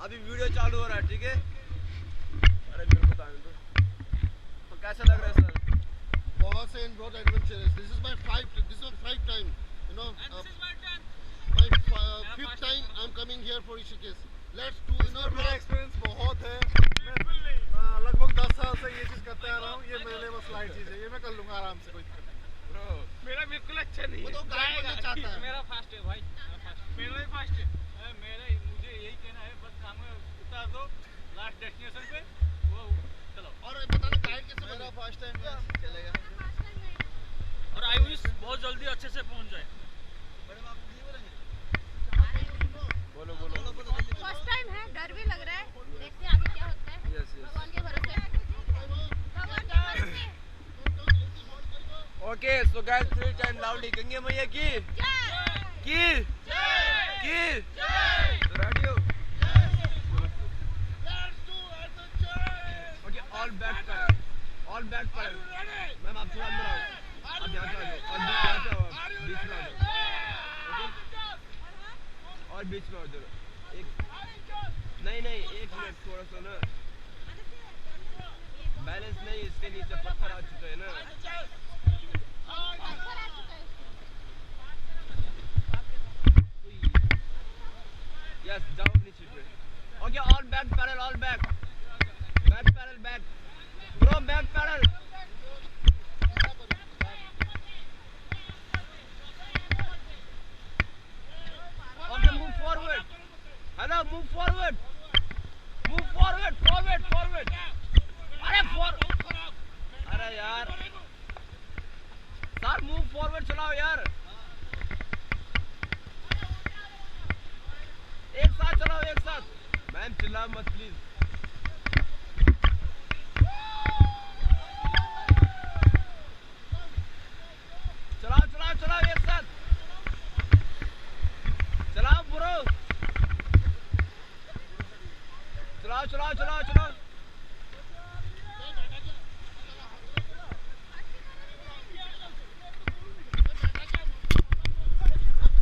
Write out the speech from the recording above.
अभी वीडियो चालू हो रहा है, ठीक है? अरे मेरे को तो कैसा लग रहा है सर? बहुत से इन बहुत adventurous. This is my five time. You know. And this is my turn. My fifth time I'm coming here for Rishikesh. Let's do. You know. मेरा एक्सपीरियंस बहुत है. बिल्कुल नहीं. लगभग 10 साल से ये चीज करते आ रहा हूँ. ये मेरे लिए बस लाइट चीज है. ये मैं कर लूँगा आराम से, कोई दिक्कत नहीं. ब्रो मेरा बिल्कुल अच्छा नहीं वो है. तो गाइड बनना चाहता है. मेरा फास्ट है भाई. मेरा भी फास्ट है. मुझे यही कहना है, बस हमें उतार दो लास्ट डेस्टिनेशन पे. वो चलो. और बताना गाइड कैसे मेरा बना. फर्स्ट टाइम चलेगा. और आई विश बहुत जल्दी अच्छे से पहुंच जाए. बोलो बोलो. फर्स्ट टाइम है, डर भी लग रहा है. देखते हैं आगे क्या होता है. Yes yes. भगवान के भरोसे. भगवान के भरोसे. Okay so guys 3 time loudly Gange मैया की की की रेडी हो. ओके ऑल बैक पर मैम आप थोड़ा अंदर आओ. आप यहाँ पे आ जाओ और यहाँ पे आओ, बीच में आ जाओ. ओके और बीच में आ जाओ. एक नहीं 1 मिनट थोड़ा सा ना बैलेंस नहीं. इसके नीचे पत्थर आ चुके हैं ना. यस जाओ अपनी सीट पे. Okay all back paddle all back paddle back bro back paddle. Okay move forward. Hello move forward अरे यार सर मूव फॉरवर्ड चलाओ यार. एक साथ चलाओ एक साथ. मैम चिल्ला मत प्लीज.